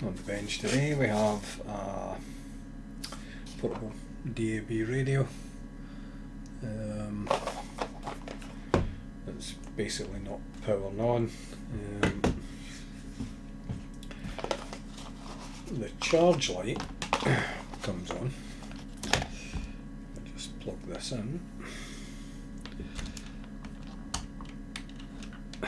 on the bench today we have a portable DAB radio. It's basically not powering on. The charge light comes on. I just plug this in. I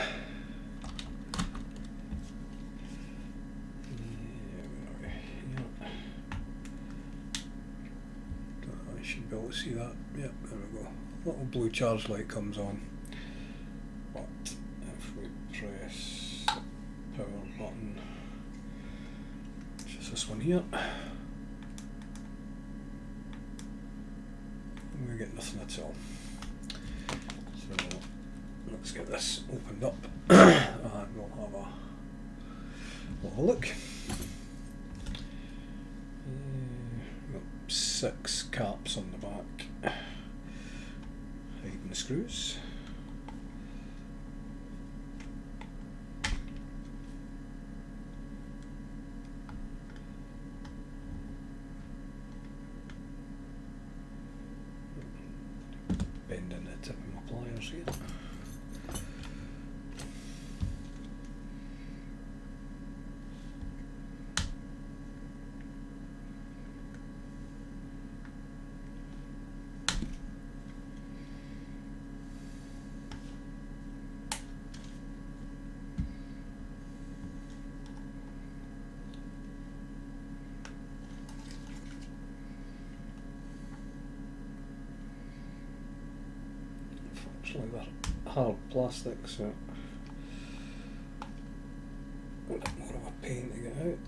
should be able to see that. Yep, there we go. Little blue charge light comes on. But if we press the power button, which is this one here, we get nothing at all. So let's get this opened up and we'll have a look. Got 6 caps on the back, hiding the screws. Bending the tip of my pliers here. Unfortunately they're hard plastic, so a bit more of a pain to get out.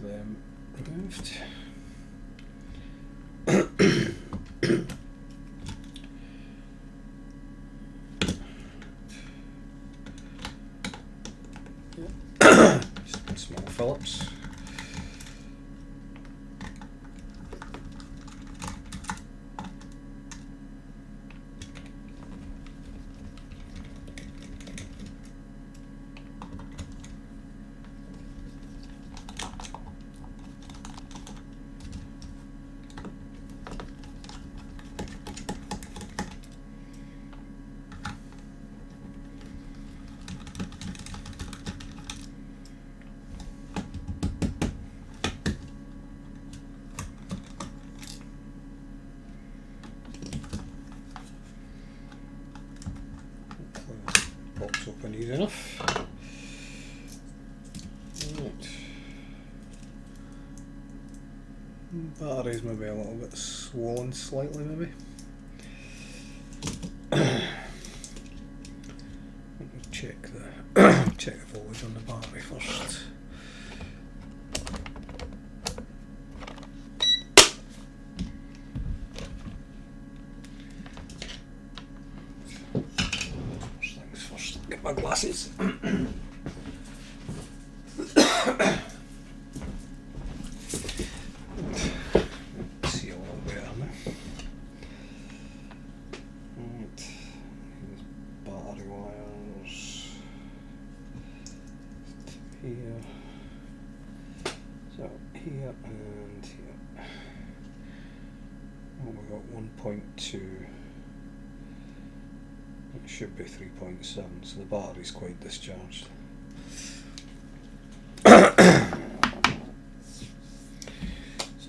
Them removed. Just small Phillips. Pops open easy enough. Right. Battery's maybe a little bit swollen slightly maybe. Check the check the voltage on the battery first. Get my glasses. See a little better now. Right, here's battery wires here. So here and here. Oh, we got 1.2. It should be 3.7, so the battery's quite discharged. So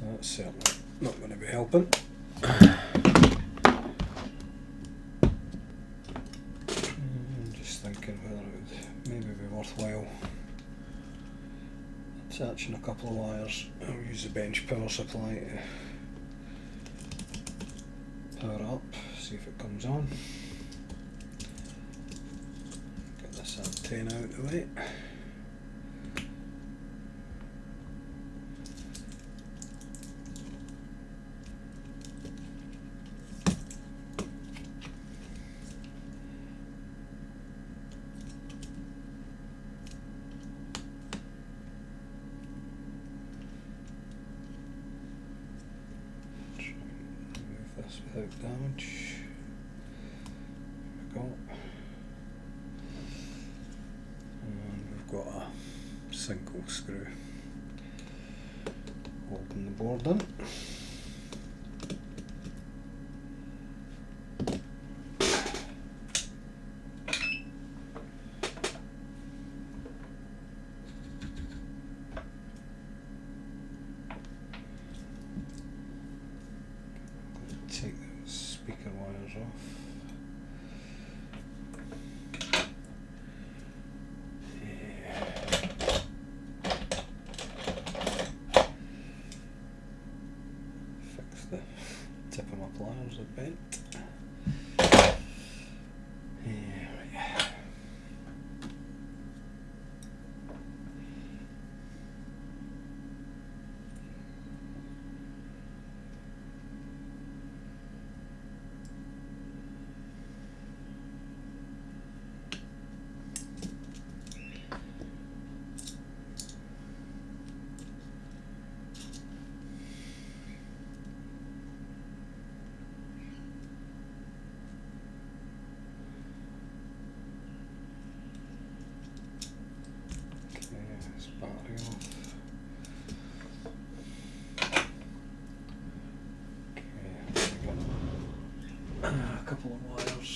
that's certainly not going to be helping. attaching a couple of wires. I'll use the bench power supply to power up, see if it comes on. Get this antenna out of the way. Without damage. There we go. And we've got a single screw holding the board in. Take the speaker wires off. Fix the tip of my pliers, they're bent. Battery off. Okay, a couple of wires.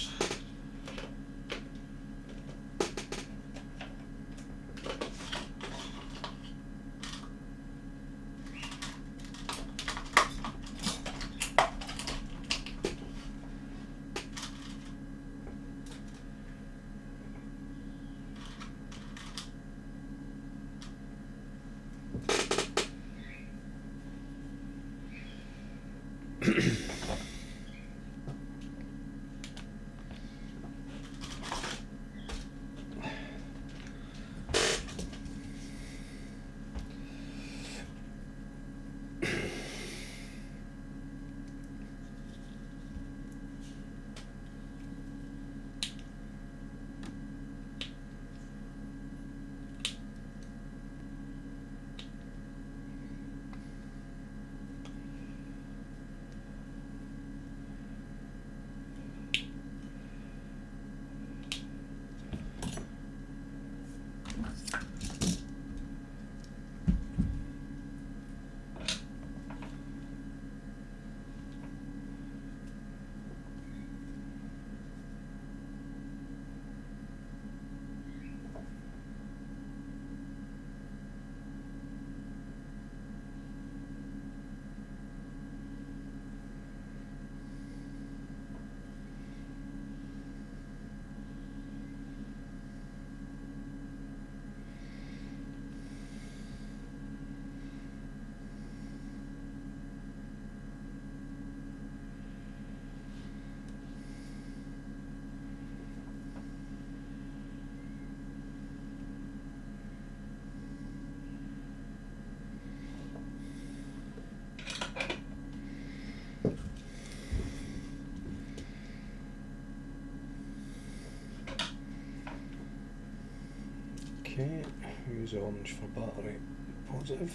Okay, use orange for battery positive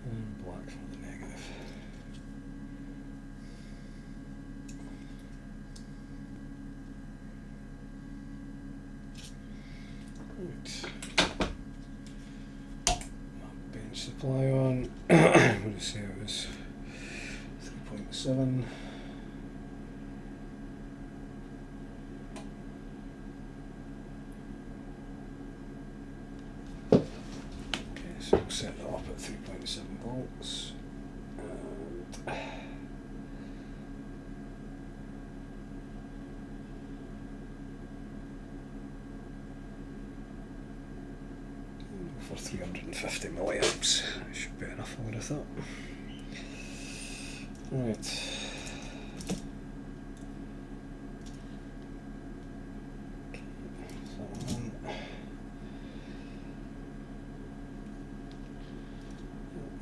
and black for the negative. Right. Bench supply on. I'm going to say it was 3.7. So we'll set that up at 3.7 volts. And for 350 milliamps. Should be enough, I would have thought. Right.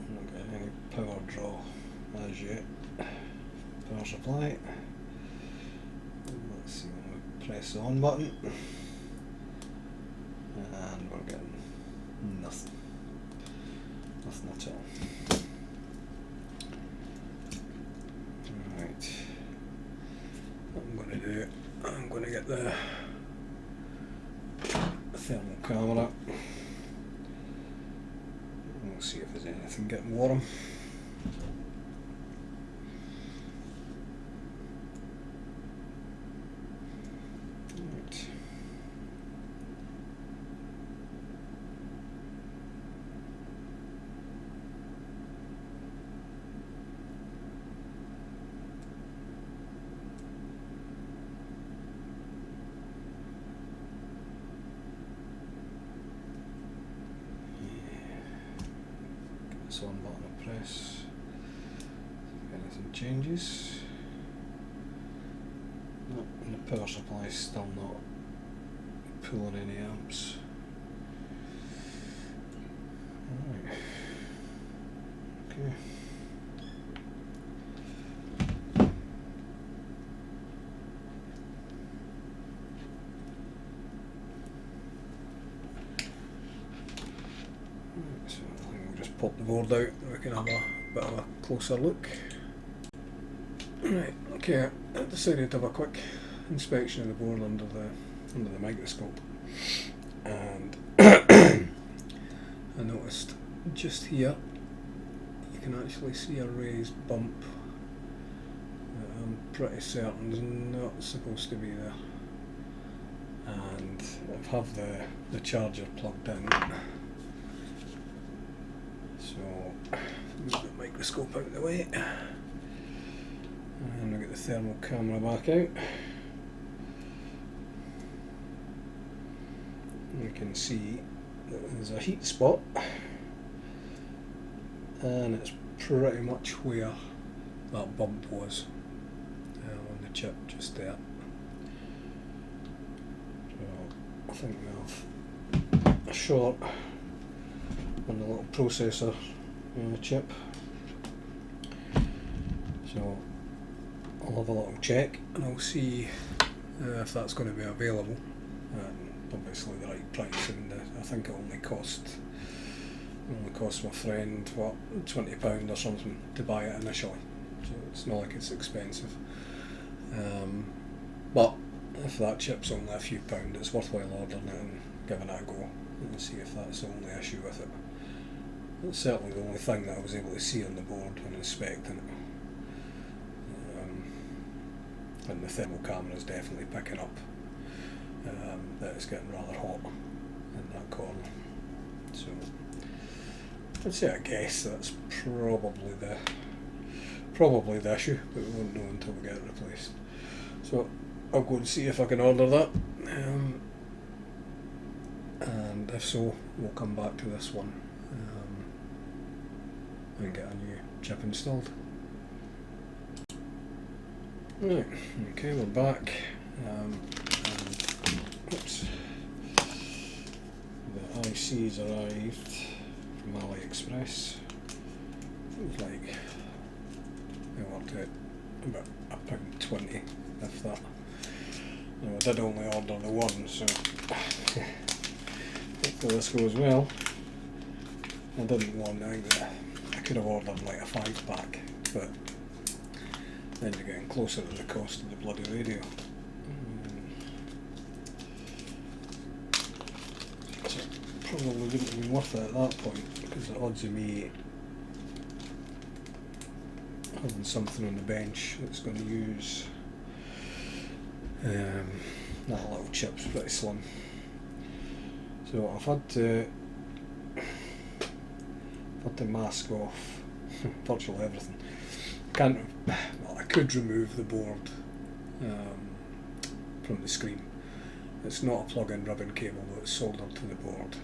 Not getting any power draw as yet. Power supply. Let's see when we press the on button. And we're getting nothing. Nothing at all. Right. What I'm going to do, I'm going to get the thermal camera. We'll see if there's anything getting warm. Right. This on button I press. If anything changes. No, and the power supply is still not pulling any amps. Alright. Okay. So I think we'll just pop the board out and we can have a bit of a closer look. Right, okay, I decided to have a quick inspection of the board under the microscope, and I noticed just here you can actually see a raised bump that I'm pretty certain is not supposed to be there, and I have the charger plugged in. So, move the microscope out of the way, and we'll get the thermal camera back out. You can see that there's a heat spot, and it's pretty much where that bump was on the chip, just there. So, I think we have a short on the little processor chip, so I'll have a little check and I'll see if that's going to be available. Obviously the right price, and I think it only cost my friend what, £20 or something to buy it initially, so it's not like it's expensive, but if that chip's only a few pound, it's worthwhile ordering it and giving it a go and see if that's the only issue with it. It's certainly the only thing that I was able to see on the board when inspecting it. And the thermal camera is definitely picking up that it's getting rather hot in that corner. So I'd say, I guess that's probably the issue, but we won't know until we get it replaced. So I'll go and see if I can order that, and if so, we'll come back to this one and get a new chip installed. Right, okay, we're back, and oops, the IC's arrived from AliExpress. It was like, they worked out about £1.20, if that. Now I did only order the one, so hopefully this goes well. I didn't want, I think that I could have ordered like a 5-pack, but then you're getting closer to the cost of the bloody radio. So it probably wouldn't have been worth it at that point, because the odds of me having something on the bench that's going to use that little chip's pretty slim. So I've had to mask off virtually everything. I could remove the board from the screen. It's not a plug-in ribbon cable, but it's soldered to the board.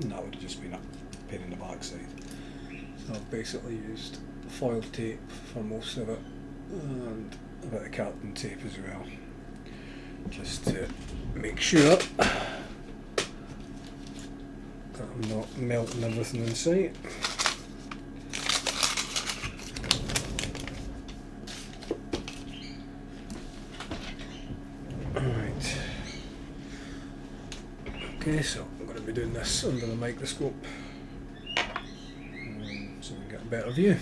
and that would have just been a pain in the backside. So I've basically used foil tape for most of it, and a bit of Captain tape as well, just to make sure that I'm not melting everything in sight. Right. Okay, so I'm going to be doing this under the microscope so we can get a better view.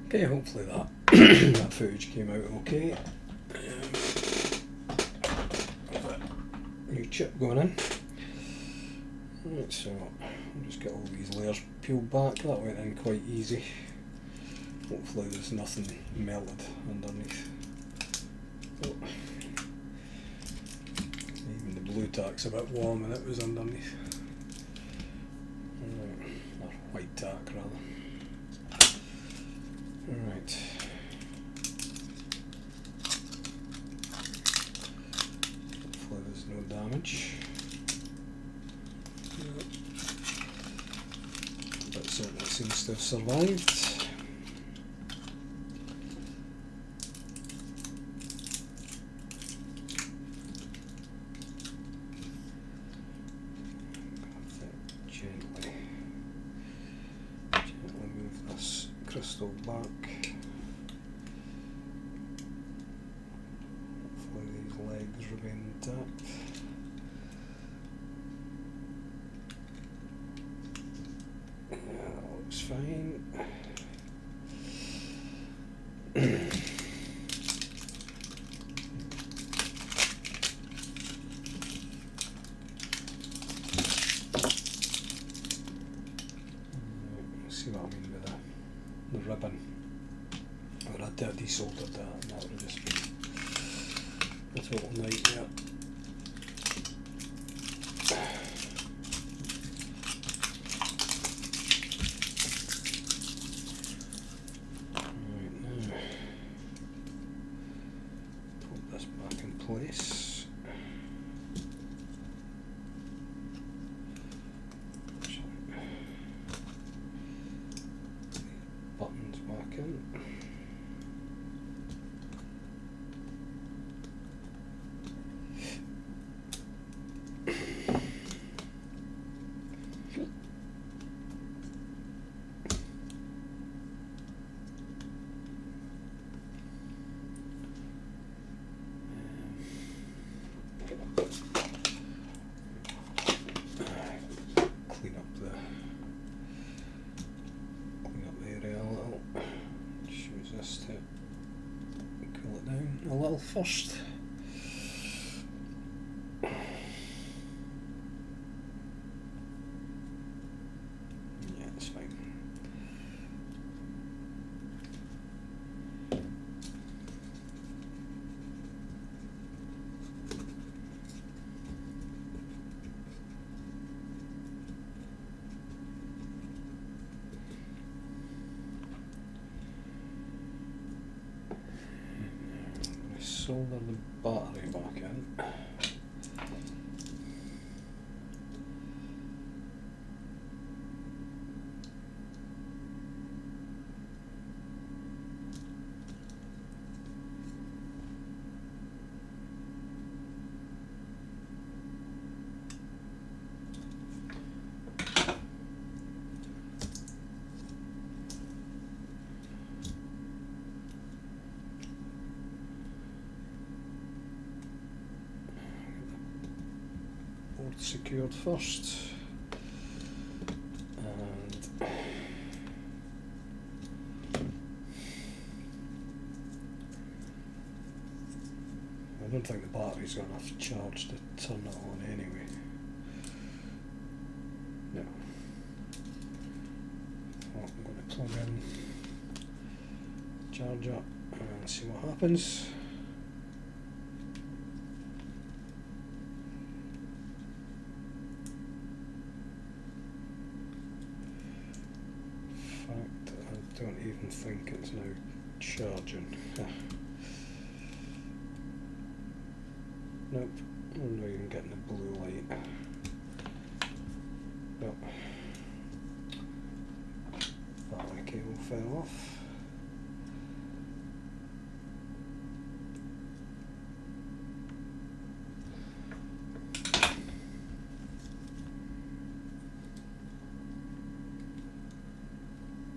Okay, hopefully that that footage came out okay. New chip going in. Right, so I'll just get all these layers peeled back. That went in quite easy. Hopefully there's nothing melted underneath. Oh. Even the blue tack's a bit warm and it was underneath. Or white tack rather. Right. Hopefully there's no damage. But it certainly seems to have survived. Gently move this crystal back. Hopefully these legs remain intact. That looks fine. See what I mean with the ribbon. I would have desoldered that and that would have just been a total nightmare. Right, now put this back in place. Buttons back in. Clean up the area a little. Just use this to cool it down a little first. Yeah, it's fine. Solder the battery back in. Board secured first, and I don't think the battery's got enough charge to turn it on anyway. No. Well, I'm going to plug in charger and see what happens. In fact, I don't even think it's now charging. Nope, I'm not even getting the blue light. But battery cable fell off.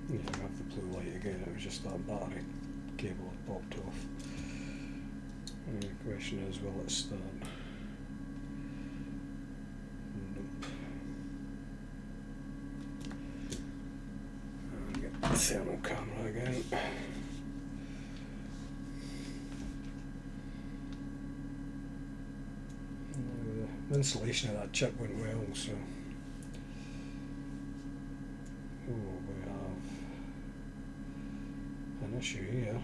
Yeah, I have the blue light again, it was just that battery cable had popped off. And the question is, will it start? Nope. And get the thermal camera again. The installation of that chip went well, so. Oh, we have an issue here.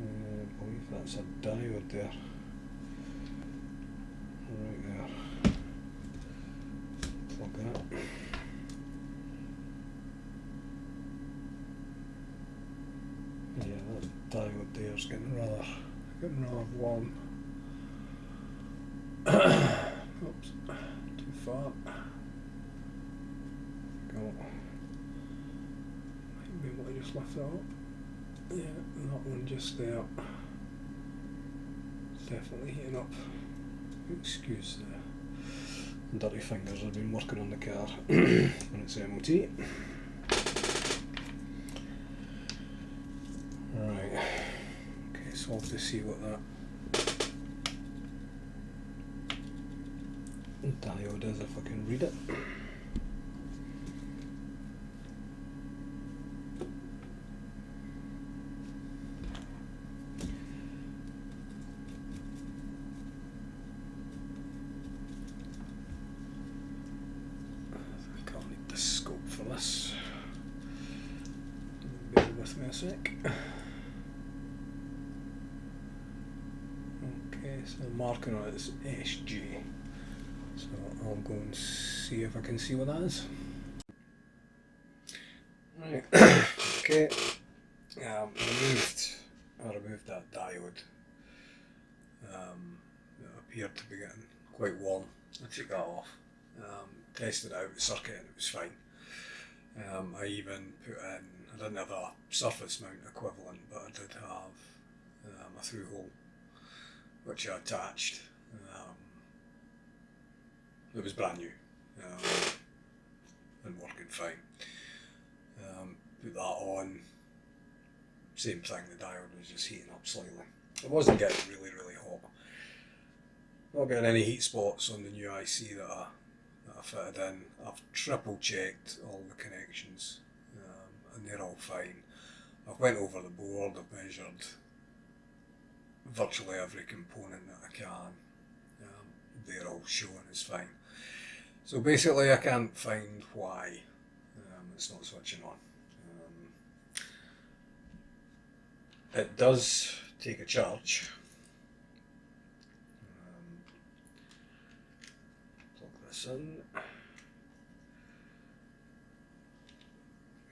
I believe that's a diode there. Right there. Plug that. Yeah, that diode there's getting rather warm. Oops, too far. Go. Might be able to just lift that up. Yeah, that one just there. Definitely heating up. Excuse the dirty fingers, I've been working on the car when it's MOT. Right, okay, so I'll have to see what that diode is if I can read it. Bear with me a sec. Okay, so the marking on it is SG. So I'll go and see if I can see what that is. Right. Okay. I removed that diode. It appeared to be getting quite warm. I took that off. Tested out the circuit and it was fine. I even put in, I didn't have a surface mount equivalent, but I did have a through hole which I attached. It was brand new and working fine. Put that on, same thing, the diode was just heating up slightly. It wasn't getting really hot. Not getting any heat spots on the new IC that I fitted in. I've triple checked all the connections and they're all fine. I've went over the board, I've measured virtually every component that I can. They're all showing as fine. So basically I can't find why it's not switching on. It does take a charge. Plug this in.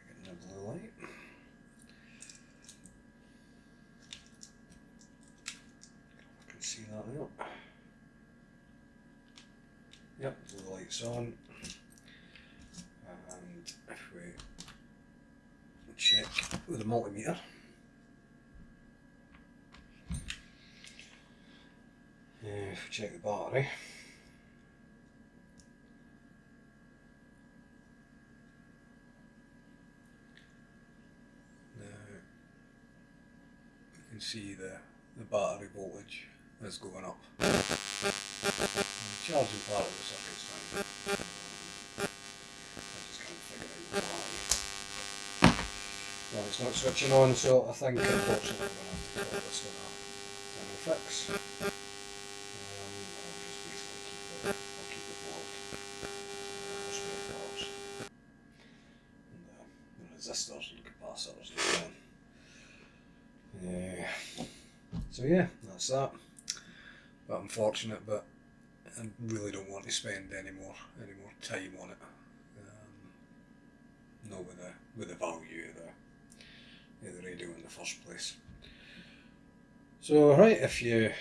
Getting the blue light. I can see that now. Yep, blue light's on. And if we check with the multimeter. If we check the battery. Now you can see the battery voltage is going up. The charging part of the circuit's fine. I just can't figure out why. Well, it's not switching on, so I think unfortunately we're going to have to all this gonna fix. I'll just basically keep the board, the spare parts, and the resistors and capacitors and so on. So yeah, that's that. But I'm fortunate, but I really don't want to spend any more time on it. Not with the value of the radio in the first place. So right, if you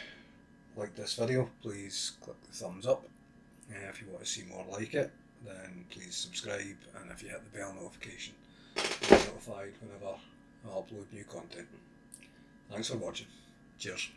like this video, please click the thumbs up. If you want to see more like it, then please subscribe, and if you hit the bell notification, you'll be notified whenever I upload new content. Thanks for watching. Cheers.